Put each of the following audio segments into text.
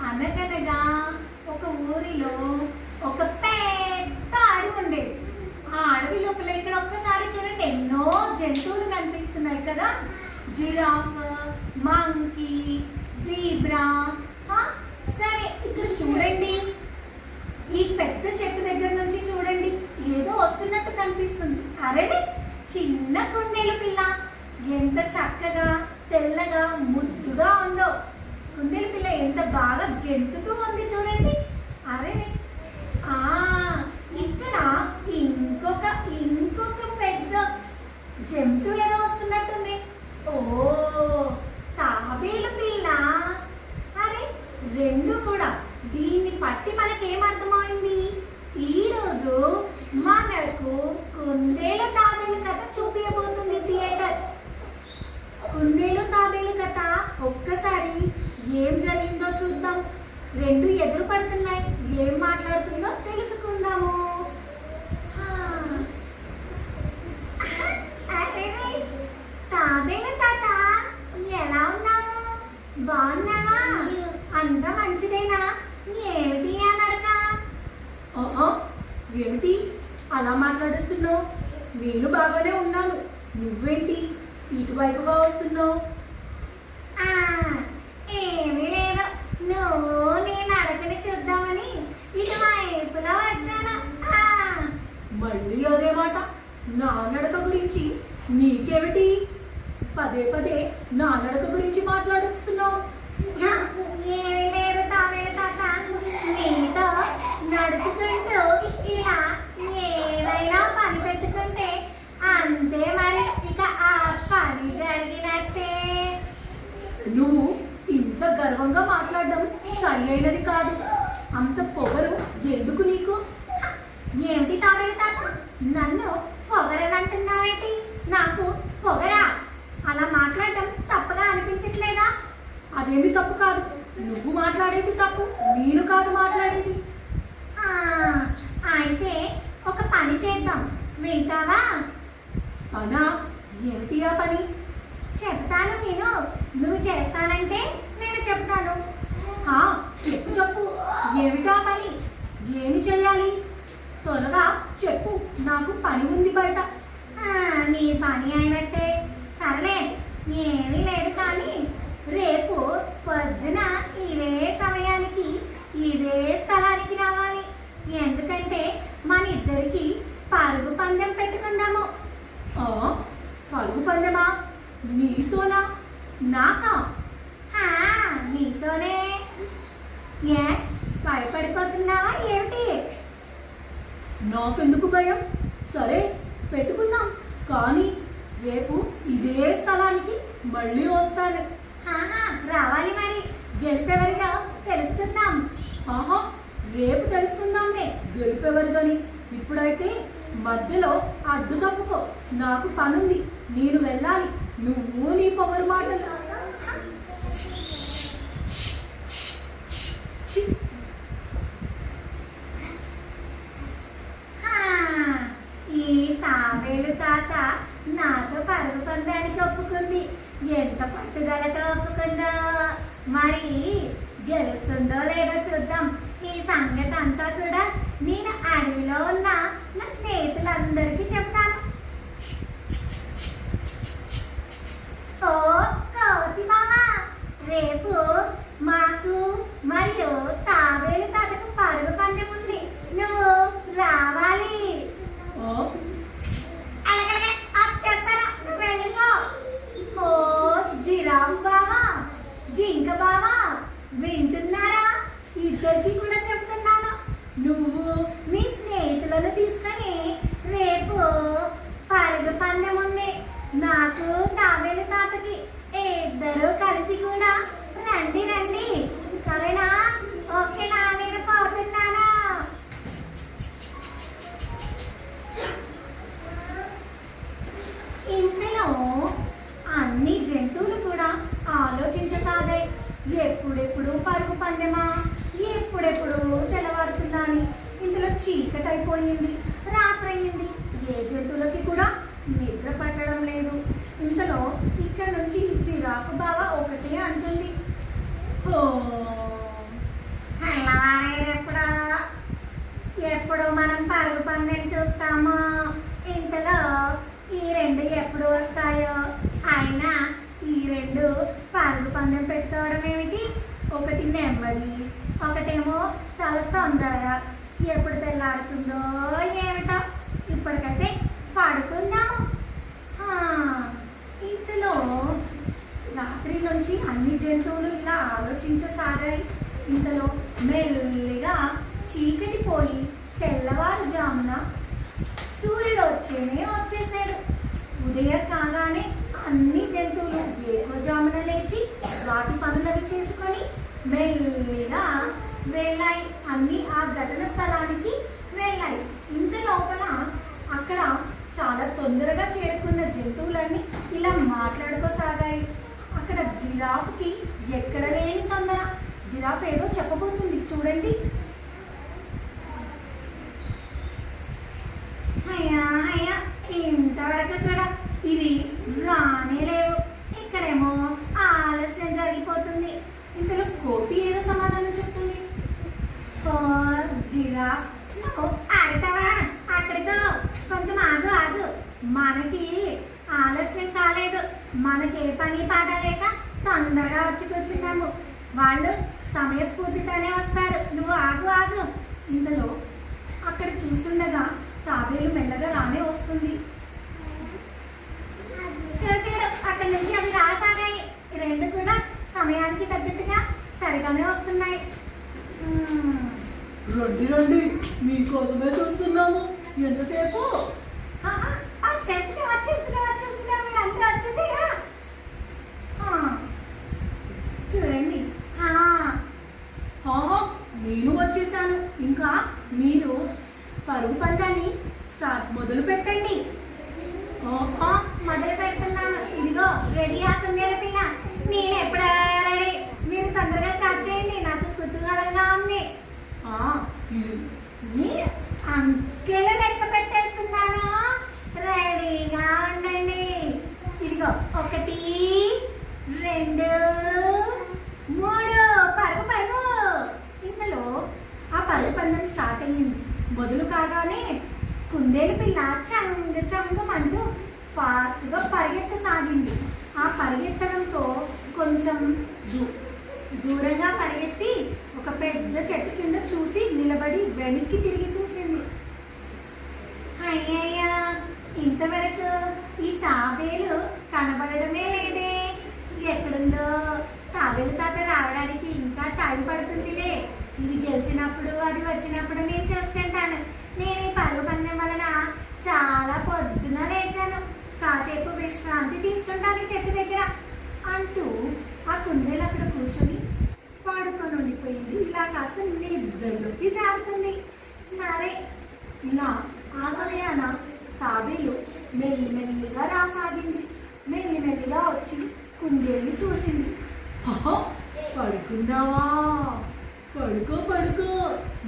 అనగనగా ఒక ఊరిలో ఒక పెద్ద అడవి ఉండేది. ఆ అడవి లోపల ఇక్కడ ఒక్కసారి చూడండి ఎన్నో జంతువులు కనిపిస్తున్నాయి కదా. Giraffe, monkey, zebra. సరే ఇక్కడ చూడండి, ఈ పెద్ద చెట్టు దగ్గర నుంచి చూడండి ఏదో వస్తున్నట్టు కనిపిస్తుంది. అరే చిన్న కుందేలు పిల్ల ఎంత చక్కగా తెల్లగా ముద్దుగా ఉందో. కుందేలు పిల్ల ఎంత బాగా గెంతుతూ ఉంది చూడండి. అరే ఇక్కడ ఇంకొక పెద్ద జంతువు ఏదో వస్తున్నట్టుంది. ఓ తాబేలు పిల్ల. అరే రెండు కూడా. దీన్ని పట్టి మనకేమర్థమైంది, ఈరోజు మనకు కుందేలు తాబేలు కథ చూపించబోతుంది థియేటర్. కుందేలు తాబేలు కథ ఒక్కసారి ఏం జరిగిందో చూద్దాం. రెండు ఎదురు పడుతున్నాయి, ఏం మాట్లాడుతుందో తెలుసుకుందాము. తాబేలు తాత ఎలా ఉన్నావు, బాగున్నావా, అంతా మంచిదేనా, ఏమిటి అని అడగా. ఏమిటి అలా మాట్లాడుస్తున్నావు, నేను బాగానే ఉన్నాను, నువ్వేంటి ఇటువైపుగా వస్తున్నావు. ఏమీ లేదు, నువ్వు నేను అడగని చూద్దామని ఇటువైపులా వచ్చాను. మళ్ళీ అదే మాట, నా నడక గురించి నీకేమిటి, పదే పదే నా నడక గురించి మాట్లాడుతున్నావు. ఏమీ లేదు తాబేలు తాత, నీతో నడుచుకుంటూ ఇలా ఏదైనా పని పెట్టుకుంటే అంతే, మరి ఇక ఆ పని జరిగినట్టే. నువ్వు ఇంత గర్వంగా మాట్లాడడం సరి అయినది కాదు. అంత పొగరు ఎందుకు నీకు. ఏమిటి తాబేలు తాత, నన్ను పొగరనంటున్నావేంటి, నాకు పొగరా, అలా మాట్లాడడం తప్పుగా అనిపించట్లేదా. అదేమి తప్పు కాదు, నువ్వు మాట్లాడేది తప్పు, నేను కాదు మాట్లాడేది. అయితే ఒక పని చేద్దాం, వింటావా. పనా, ఏమిటి ఆ పని. చెప్తాను విను, నువ్వు చేస్తానంటే నేను చెప్తాను. చెప్పు చెప్పు, ఏమిటా పని, ఏమి చెయ్యాలి, త్వరగా చెప్పు, నాకు పని ఉంది బయట. నీ పని అయినట్టే, సర్లే ఏమీ లేదు కానీ రేపు పొద్దున ఇదే సమయానికి ఇదే స్థలానికి రావాలి. ఎందుకంటే మన ఇద్దరికి పరుగు పందెం పెట్టుకుందాము. పరుగు పందెమా, నీతోనా నాకా. నీతోనే. ఏ భయపడిపోతున్నావా ఏమిటి. నాకెందుకు భయం, సరే పెట్టుకుందాం, కానీ రేపు ఇదే స్థలానికి మళ్ళీ వస్తాను. రావాలి మరి, గెలిపేవరిగా తెలుసుకుందాం. రేపు తెలుసుకుందాంలే గెలిపేవరిదని. ఇప్పుడైతే మధ్యలో అడ్డు తప్పుకో, నాకు పనుంది, నేను వెళ్ళాలి. నువ్వు నీ పొగరు మాటలు. ఈ తాబేలు తాత నాతో పరుగు పందానికి ఒప్పుకుంది. ఎంత పట్టుదలతో ఒప్పుకుందో, మరి గెలుస్తుందో లేదో చూద్దాం. ఈ సంగతి అంతా కూడా నేను అడవిలో ఉన్న నా స్నేహితులందరికీ చెప్తాను. ఓ కోతి మామా, రేపు మాకు మరియు తాబేలు తాతకు పరుగు పందెం ఉంది, నువ్వు రావాలి. ఓ జిరాఫ్ బావా, జింక బావా, వింటున్నారా, ఇద్దరికి కూడా చెప్తున్నాను. నువ్వు నీ స్నేహితులను తీసుకొని రేపు పరుగు పందెం ఉంది, నాకు తాబేలు తాతకి. ఇద్దరు కలిసి కూడా రండి రండి, సరేనా. ఓకేనా, నేను పోతున్నానా. ఇంతలో అన్ని జంతువులు కూడా ఆలోచించసాగాయి. ఎప్పుడెప్పుడు పరుగు పందెమా, ఎప్పుడెప్పుడు తెల్లవారుతుందా అని. ఇంతలో చీకటి అయిపోయింది, రాత్రి అయింది. ఏ జంతువులకి కూడా నిద్ర పట్టడం లేదు. ఇంతలో ఇక్కడ నుంచి జిరాఫ్ బావ ఒకటే అంటుంది, ఓ నెమ్మది, ఒకటేమో చాలా తొందరగా. ఎప్పుడు తెల్లారుతుందో ఏమిటో. ఇప్పటికైతే పడుకుందాము. ఇంతలో రాత్రి నుంచి అన్ని జంతువులు ఇలా ఆలోచించసాగాయి. ఇంతలో మెల్లిగా చీకటి పోయి తెల్లవారుజామున సూర్యుడు వచ్చేసాడు. ఉదయం కాగానే అన్ని జంతువులు వేకువజామున లేచి వాటి పనులవి చేసుకొని మెల్లిగా వెళ్ళాయి. అన్ని ఆ ఘటన స్థలానికి వెళ్ళాయి. ఇంత లోపల అక్కడ చాలా తొందరగా చేరుకున్న జంతువులన్నీ ఇలా మాట్లాడుకోసాగాయి. అక్కడ జిరాఫ్కి ఎక్కడ లేని తొందర. జిరాఫ్ ఏదో చెప్పబోతుంది, చూడండి. అయ్యా అయ్యా, ఇంతవరకు కూడా ఇవి రానే లేవు. ఇక్కడేమో ఆలస్యం జరిగిపోతుంది. ఇంతలో కోతి ఏదో సమాధానం చెప్తుంది. జిరాఫ్, నువ్వు ఆగుతావా? అక్కడితో కొంచెం ఆగు ఆగు. మనకి ఆలస్యం కాలేదు. మనకి ఏ పని పాట లేక తొందరగా వచ్చి కూర్చున్నాము. వాళ్ళు సమయస్ఫూర్తితోనే వస్తారు. నువ్వు ఆగు ఆగు. ఇంతలో అక్కడ చూస్తుండగా తాబేలు మెల్లగా రానే వస్తుంది. చూడు అక్కడి నుంచి అవి రాసాగాయి. రెండు కూడా సమయానికి తగ్గట్టుగా సరిగానే వస్తున్నాయి. రండి రండి, మీకోసమే చూస్తున్నాము. ఎంతసేపు? వచ్చేస్తున్నా మీరు అందరూ వచ్చేసారా? చూడండి, నేను వచ్చేసాను. ఇంకా మీరు పరుగు పందాన్ని మొదలు పెట్టండి. మొదలు పెడుతున్నాను. ఇదిగో రెడీ అవుతుంది పిల్ల. నేను ఎప్పుడా రెడీ. మీరు తొందరగా స్టార్ట్ చేయండి, నాకు కుతూహలంగా ఉంది. అంకెలు లెక్క పెట్టేస్తున్నాను. రెడీగా ఉండండి. ఇదిగో 1 2 3 పరుగు పరుగు. ఇంతలో ఆ పరుగు పందెం స్టార్ట్ అయ్యింది. మొదలు కాగానే కుందేలు పిల్ల చంగమంటూ ఫాస్ట్గా పరిగెత్తసాగింది. ఆ పరిగెత్తడంతో కొంచెం దూరంగా పరిగెత్తి ఒక పెద్ద చెట్టు కింద చూసి నిలబడి వెనక్కి తిరిగి చూసింది. అయ్యయ్యా, ఇంతవరకు ఈ తాబేలు కనబడడమే లేదే. ఎక్కడుందో? తాబేలు తాత రావడానికి ఇంకా టైం పడుతుందిలే. ఇది గెలిచినప్పుడు అది వచ్చినప్పుడు నేను చూసుకుంటాను. నేను ఈ పరుగు పందెం వలన చాలా పొద్దున లేచాను. కాసేపు విశ్రాంతి తీసుకుంటాను చెట్టు దగ్గర అంటూ ఆ కుందేలు అక్కడ కూర్చొని పాడుకొని ఉండిపోయింది. ఇలా కాస్త నిద్రలోకి జారుతుంది. సరే, ఇలా ఆ సమయాన తాబేలు మెల్లిమెల్లిగా రాసాగింది. మెల్లిమెల్లిగా వచ్చి కుందేలుని చూసింది. పడుకున్నావా? పడుకో.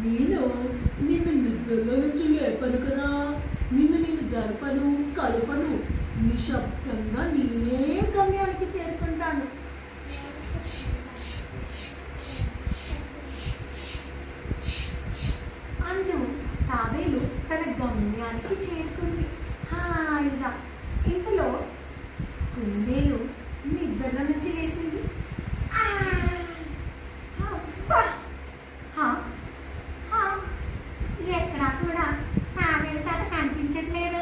నిన్ను నిద్రలో నుంచి లేపను కదా. నేను జరపను, కలపను. నిశ్శబ్దంగా నేనే గమ్యానికి చేరుకుంటాను. అంటూ తాబేలు తన గమ్యానికి చేరుకుంది హాయిగా. ఇంతలో కుందేలు నిద్రలో నుంచి లేచింది. ఎక్కడా కూడా తాబేలు తాత కనిపించట్లేదు.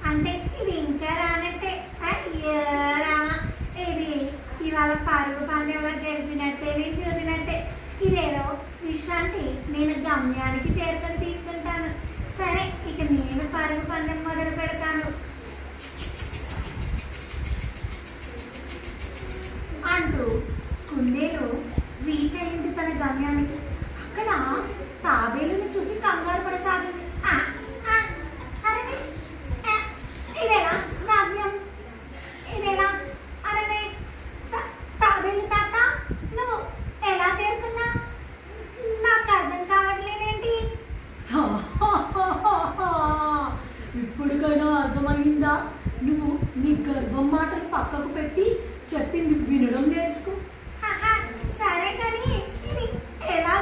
అంటే ఇది ఇంకా రానట్టే. ఇది ఇవాళ పరుగు పందెంలో గెలిచినట్టే, నేను చూసినట్టే. ఇదేదో విశ్రాంతి, నేను గమ్యానికి చేరుకొని తీసుకుంటాను. సరే, ఇక నేను పరుగు పందెం మొదలు పెడతాను అంటూ కుందేలు రీచ్ అయింది తన గమ్యానికి. అక్కడ తాబేలుని చూసి కంగారు పడసాగింది. ఇదేనా సాధ్యం? ఇదేనా? అరే తాబేలు తాత, నువ్వు ఎలా చేరుకున్నా? నాకు అర్థం కావట్లేదేంటి? ఇప్పటికైనా అర్థమయ్యిందా? నువ్వు నీ గర్వం మాటలు పక్కకు పెట్టి చెప్పింది వినడం నేర్చుకో. సరే, కానీ ఇది ఎలా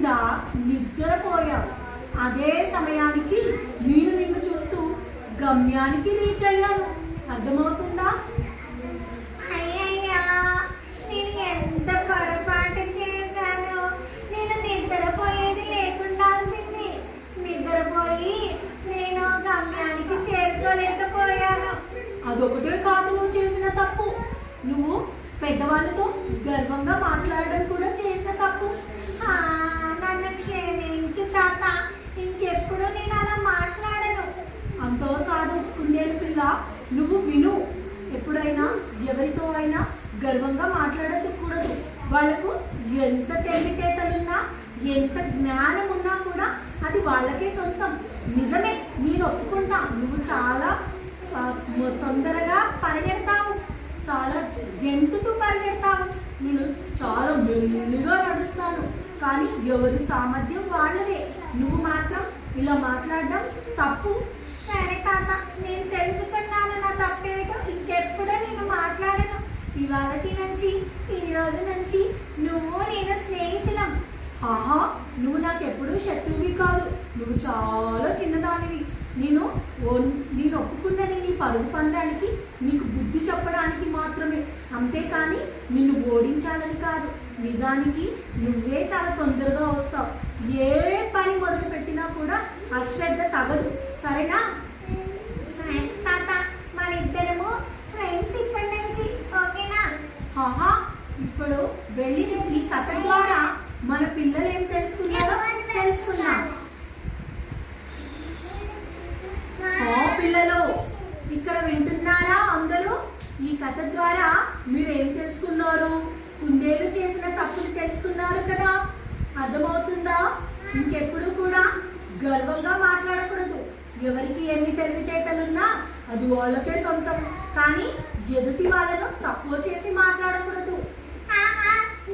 కింద నిద్రపోయావు. అదే సమయానికి నేను నిన్ను చూస్తూ గమ్యానికి రీచ్ అయ్యాను. అర్థమవుతుందా? అయ్యయ్యా, నేను ఎంత పొరపాటు చేశాను. నేను నిద్రపోయేది లేకుండాల్సింది. నిద్రపోయి నేను గమ్యానికి చేరుకోలేకపోయాను. అదొకటే కాదు నువ్వు చేసిన తప్పు. నువ్వు పెద్దవాళ్ళతో గర్వంగా మాట్లాడడం కూడా చేసిన తప్పు. ఆ, నన్ను క్షమించు తాత. ఇంకెప్పుడు నేను అలా మాట్లాడను. అంతో కాదు కుందేలు పిల్ల, నువ్వు విను. ఎప్పుడైనా ఎవరితో అయినా గర్వంగా మాట్లాడకూడదు. వాళ్ళకు ఎంత తెలివితేటలున్నా ఎంత జ్ఞానం ఉన్నా కూడా అది వాళ్ళకే సొంతం. నిజమే, నేను ఒప్పుకుంటా. నువ్వు చాలా తొందరగా పరిగెడతావు, చాలా గెంతుతూ పరిగెడతావు. నేను చాలా మెల్లిగా నడుస్తాను. కానీ ఎవరి సామర్థ్యం వాళ్ళదే. నువ్వు మాత్రం ఇలా మాట్లాడడం తప్పు. సరే తాత, నేను తెలుసుకున్నాను నా తప్పేమిటో. ఇంకెప్పుడు నేను మాట్లాడను. ఇవాళటి నుంచి, ఈ రోజు నుంచి నువ్వు నేను స్నేహితులం. ఆహా, నువ్వు నాకెప్పుడూ శత్రువువి కాదు. నువ్వు చాలా చిన్నదానివి. నేను ఒప్పుకున్నది నీ పరుగు పందానికి, నీకు బుద్ధి చెప్పడానికి మాత్రమే. అంతేకాని నిన్ను ఓడించాలని కాదు. నిజానికి నువ్వే చాలా తొందరగా వస్తావు. ఏ పని మొదలు పెట్టినా కూడా అశ్రద్ధ తగదు. సరేనా? సరే తాత, మన ఇద్దరము ఫ్రెండ్స్ ఇప్పటి నుంచి. ఓకేనా? ఆహా, ఇప్పుడు వెళ్ళి ఈ కథ ద్వారా మన పిల్లలు ఏం తెలుసుకున్నారో తెలుసుకుందాం. పిల్లలు ఇక్కడ వింటున్నారా అందరూ? ఈ కథ ద్వారా మీరు ఏం తెలుసుకున్నారు? కుందేలు చేసిన తప్పులు తెలుసుకున్నారు కదా. అర్థమవుతుందా? ఇంకెప్పుడు కూడా గర్వంగా మాట్లాడకూడదు. ఎవరికి ఎన్ని తెలివితేటలున్నా అది వాళ్ళకే సొంతం. కానీ ఎదుటి వాళ్ళను తక్కువ చేసి మాట్లాడకూడదు.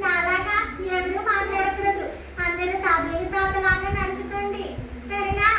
నాలాగా ఎవరు మాట్లాడకూడదు. అందరూ తాతయ్య తాతలాగా నడుచుకోండి. సరేనా?